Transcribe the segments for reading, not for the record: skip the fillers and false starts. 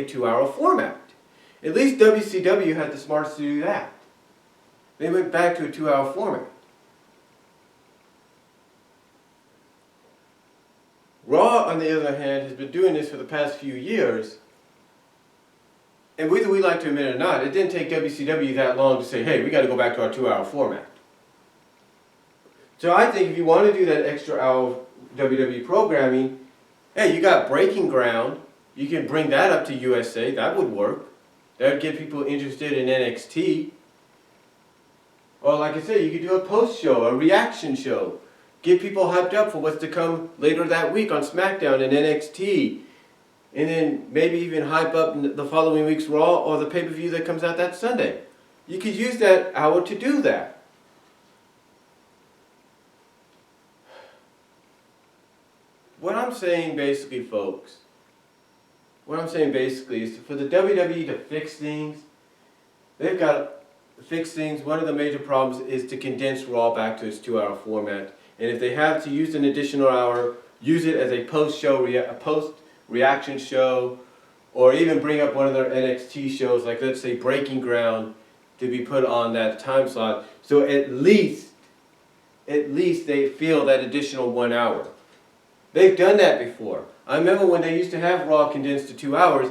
a 2-hour format. At least WCW had the smarts to do that. They went back to a 2-hour format. Raw, on the other hand, has been doing this for the past few years, and whether we like to admit it or not, it didn't take WCW that long to say, hey, we got to go back to our 2-hour format. So I think if you want to do that extra hour of WWE programming, hey, you got Breaking Ground, you can bring that up to USA, that would work. That would get people interested in NXT. Or like I said, you could do a post-show, a reaction show. Get people hyped up for what's to come later that week on SmackDown and NXT. And then maybe even hype up the following week's Raw or the pay-per-view that comes out that Sunday. You could use that hour to do that. What I'm saying basically, folks, is for the WWE to fix things, they've got to fix things. One of the major problems is to condense Raw back to its 2-hour format. And if they have to use an additional hour, use it as a post-reaction show, or even bring up one of their NXT shows, like let's say Breaking Ground, to be put on that time slot. So at least they feel that additional 1 hour. They've done that before. I remember when they used to have Raw condensed to 2 hours,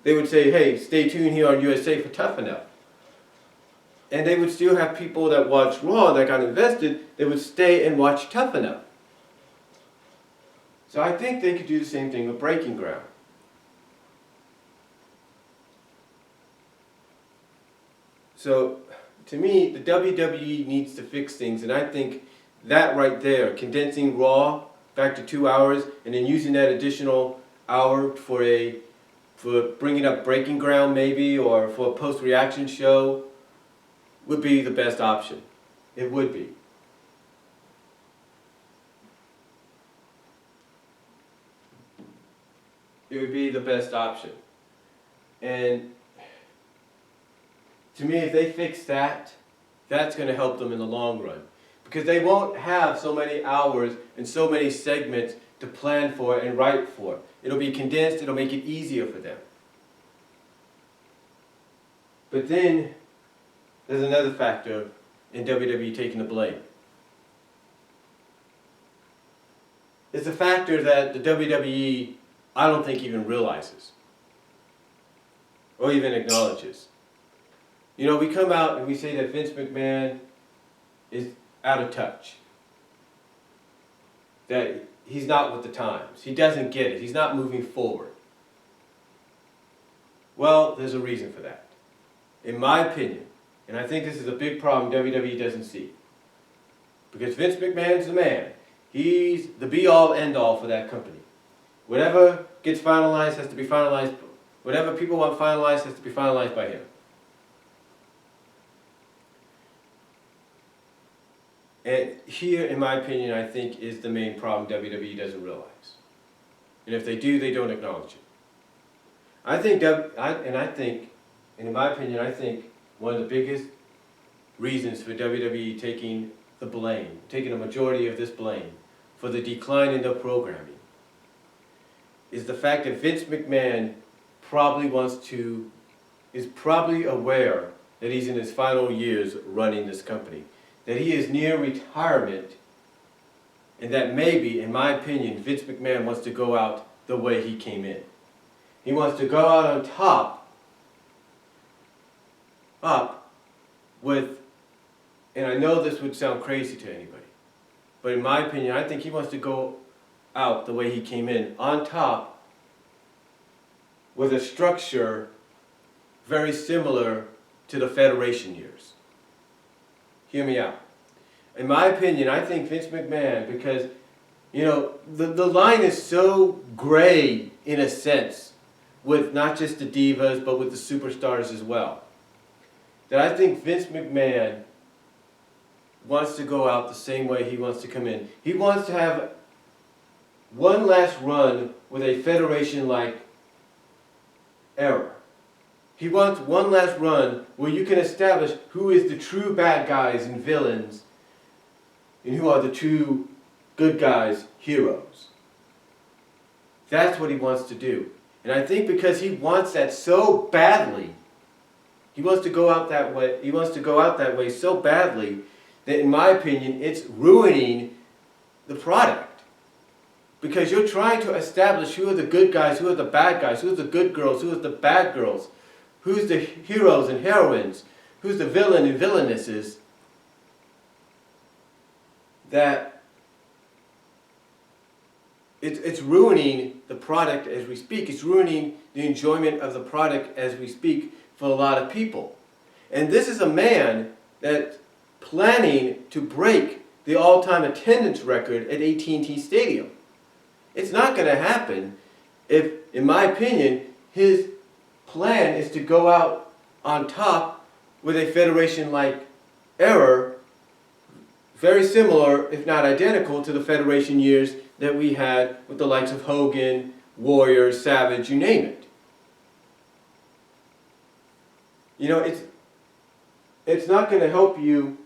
they would say, hey, stay tuned here on USA for Tough Enough. And they would still have people that watched Raw that got invested, they would stay and watch Tough Enough. So I think they could do the same thing with Breaking Ground. So to me, the WWE needs to fix things, and I think that right there, condensing Raw back to 2 hours, and then using that additional hour for bringing up Breaking Ground maybe, or for a post-reaction show, would be the best option. It would be. It would be the best option. And to me, if they fix that, that's going to help them in the long run. Because they won't have so many hours and so many segments to plan for and write for. It'll be condensed, it'll make it easier for them. But then, there's another factor in WWE taking the blame. It's a factor that the WWE, I don't think, even realizes. Or even acknowledges. You know, we come out and we say that Vince McMahon is out of touch. That he's not with the times. He doesn't get it. He's not moving forward. Well, there's a reason for that. In my opinion, and I think this is a big problem WWE doesn't see. Because Vince McMahon's the man. He's the be-all, end-all for that company. Whatever gets finalized has to be finalized. Whatever people want finalized has to be finalized by him. And here, in my opinion, I think is the main problem WWE doesn't realize. And if they do, they don't acknowledge it. I think, in my opinion, I think one of the biggest reasons for WWE taking the blame, taking a majority of this blame for the decline in their programming, is the fact that Vince McMahon is probably aware that he's in his final years running this company, that he is near retirement, and that maybe, in my opinion, Vince McMahon wants to go out the way he came in. He wants to go out on top, with, and I know this would sound crazy to anybody, but in my opinion, I think he wants to go out the way he came in, on top, with a structure very similar to the Federation years. Hear me out. In my opinion, I think Vince McMahon, because, you know, the line is so gray in a sense, with not just the divas, but with the superstars as well, that I think Vince McMahon wants to go out the same way he wants to come in. He wants to have one last run with a Federation-like era. He wants one last run where you can establish who is the true bad guys and villains and who are the true good guys, heroes. That's what he wants to do. And I think because he wants that so badly, he wants to go out that way. He wants to go out that way so badly that, in my opinion, it's ruining the product. Because you're trying to establish who are the good guys, who are the bad guys, who are the good girls, who are the bad girls, who's the heroes and heroines, who's the villain and villainesses. That it's ruining the product as we speak. It's ruining the enjoyment of the product as we speak for a lot of people. And this is a man that's planning to break the all-time attendance record at AT&T Stadium. It's not going to happen if, in my opinion, his plan is to go out on top with a federation-like error, very similar, if not identical, to the federation years that we had with the likes of Hogan, Warrior, Savage, you name it. You know, it's not going to help you.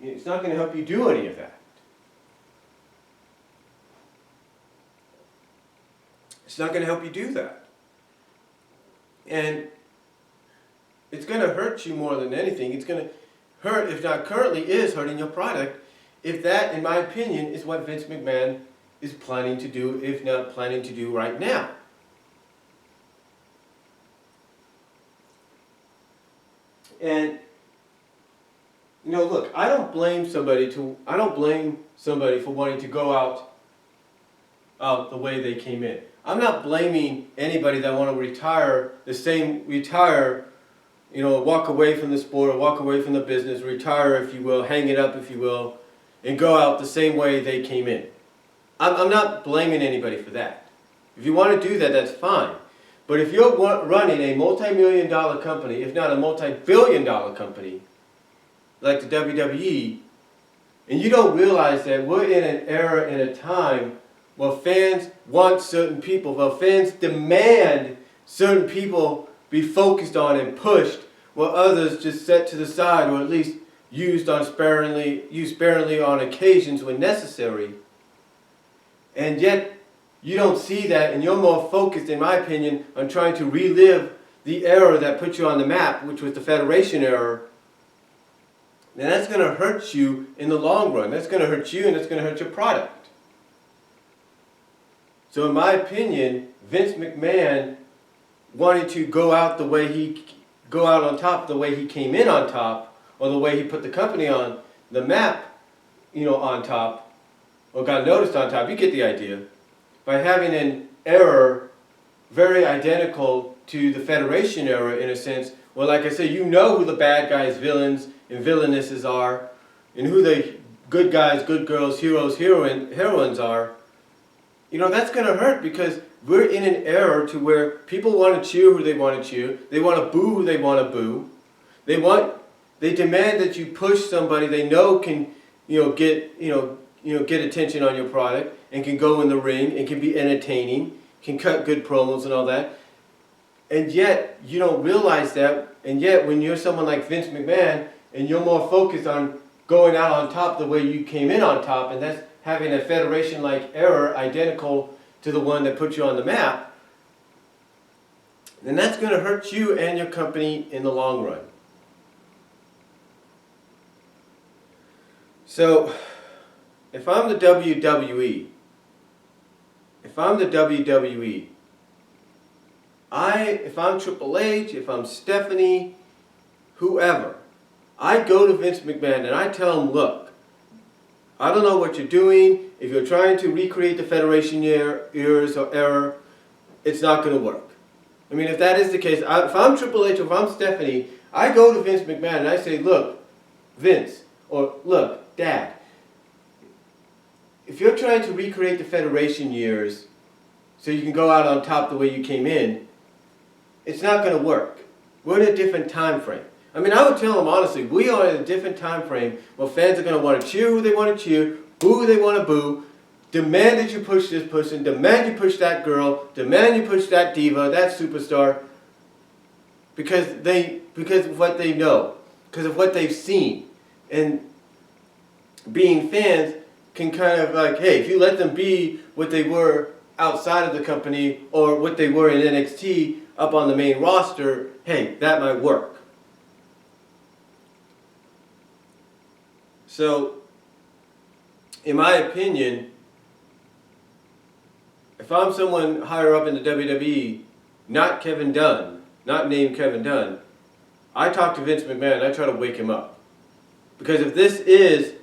It's not going to help you do any of that. It's not going to help you do that. And it's going to hurt you more than anything. It's going to hurt, if not currently is hurting your product, if that, in my opinion, is what Vince McMahon is planning to do, if not planning to do right now. And, you know, look, I don't blame somebody for wanting to go out the way they came in. I'm not blaming anybody that want to retire, you know, walk away from the sport or walk away from the business, retire, if you will, hang it up, if you will, and go out the same way they came in. I'm not blaming anybody for that. If you want to do that, that's fine. But if you're running a multi-million-dollar company, if not a multi-billion-dollar company, like the WWE, and you don't realize that we're in an era and a time where fans want certain people, where fans demand certain people be focused on and pushed, while others just set to the side, or at least used sparingly on occasions when necessary. And yet, you don't see that, and you're more focused, in my opinion, on trying to relive the era that put you on the map, which was the Federation era. Then that's going to hurt you in the long run. That's going to hurt you, and it's going to hurt your product. So in my opinion, Vince McMahon wanting to go out on top the way he came in on top, or the way he put the company on the map, you know, on top, or got noticed on top, you get the idea, by having an error very identical to the Federation era in a sense. Well, like I said, you know who the bad guys, villains, and villainesses are, and who the good guys, good girls, heroes, heroines are. You know, that's going to hurt, because we're in an era to where people want to cheer who they want to cheer. They want to boo who they want to boo. They demand that you push somebody they know can, get attention on your product, and can go in the ring and can be entertaining, can cut good promos and all that. And yet you don't realize that. And yet when you're someone like Vince McMahon and you're more focused on going out on top the way you came in on top, and that's having a federation-like error identical to the one that put you on the map, then that's going to hurt you and your company in the long run. So, if I'm the WWE, if I'm Triple H, if I'm Stephanie, whoever, I go to Vince McMahon and I tell him, look, I don't know what you're doing. If you're trying to recreate the Federation years or error, it's not going to work. I mean, if that is the case, if I'm Triple H or if I'm Stephanie, I go to Vince McMahon and I say, look, Vince, or look, Dad, if you're trying to recreate the Federation years so you can go out on top the way you came in, it's not going to work. We're in a different time frame. I mean, I would tell them honestly, we are in a different time frame where fans are going to want to cheer who they want to cheer, boo who they want to boo, demand that you push this person, demand you push that girl, demand you push that diva, that superstar, because of what they know, because of what they've seen. And being fans can kind of like, hey, if you let them be what they were outside of the company or what they were in NXT up on the main roster, hey, that might work. So, in my opinion, if I'm someone higher up in the WWE, not Kevin Dunn, not named Kevin Dunn, I talk to Vince McMahon and I try to wake him up. Because if this is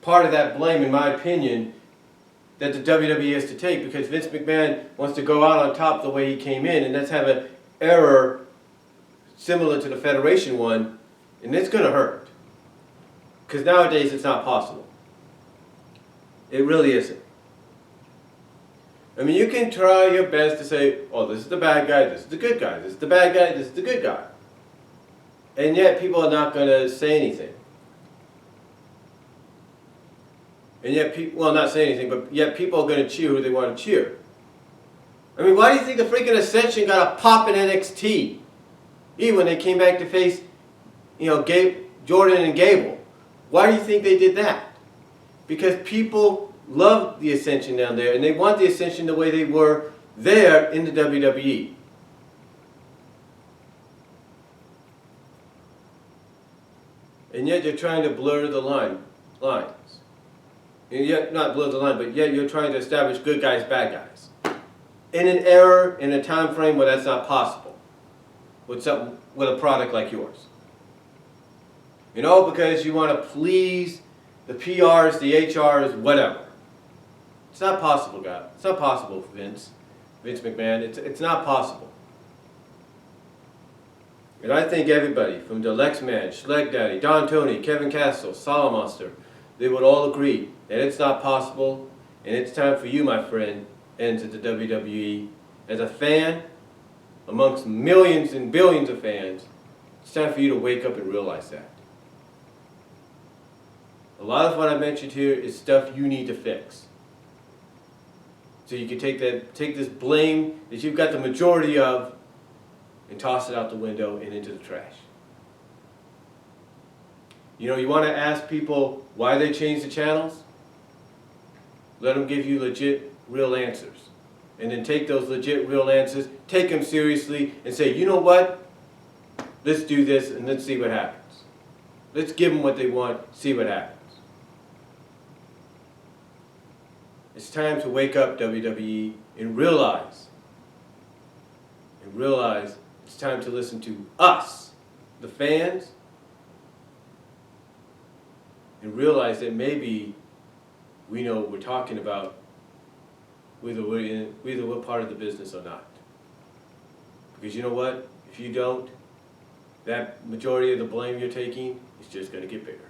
part of that blame, in my opinion, that the WWE has to take, because Vince McMahon wants to go out on top the way he came in, and let's have an error similar to the Federation one, and it's going to hurt. Because nowadays it's not possible. It really isn't. I mean, you can try your best to say, oh, this is the bad guy, this is the good guy, this is the bad guy, this is the good guy. And yet people are not going to say anything. And yet people, well, not say anything, but yet people are going to cheer who they want to cheer. I mean, why do you think the freaking Ascension got a pop in NXT? Even when they came back to face, Jordan and Gable. Why do you think they did that? Because people love the Ascension down there, and they want the Ascension the way they were there in the WWE. And yet you're trying to blur the lines. And yet, not blur the line, but yet you're trying to establish good guys, bad guys. In an era, in a time frame where that's not possible. With a product like yours. Because you want to please the PRs, the HRs, whatever. It's not possible, God. It's not possible, Vince McMahon. It's not possible. And I think everybody, from the Lex Man, Schleg Daddy, Don Tony, Kevin Castle, Solomonster, they would all agree that it's not possible, and it's time for you, my friend, ends at the WWE. As a fan, amongst millions and billions of fans, it's time for you to wake up and realize that. A lot of what I mentioned here is stuff you need to fix. So you can take this blame that you've got the majority of and toss it out the window and into the trash. You want to ask people why they changed the channels? Let them give you legit, real answers. And then take those legit, real answers, take them seriously, and say, you know what? Let's do this and let's see what happens. Let's give them what they want, see what happens. It's time to wake up, WWE, and realize it's time to listen to us, the fans, and realize that maybe we know what we're talking about, whether we're part of the business or not. Because you know what? If you don't, that majority of the blame you're taking is just going to get bigger.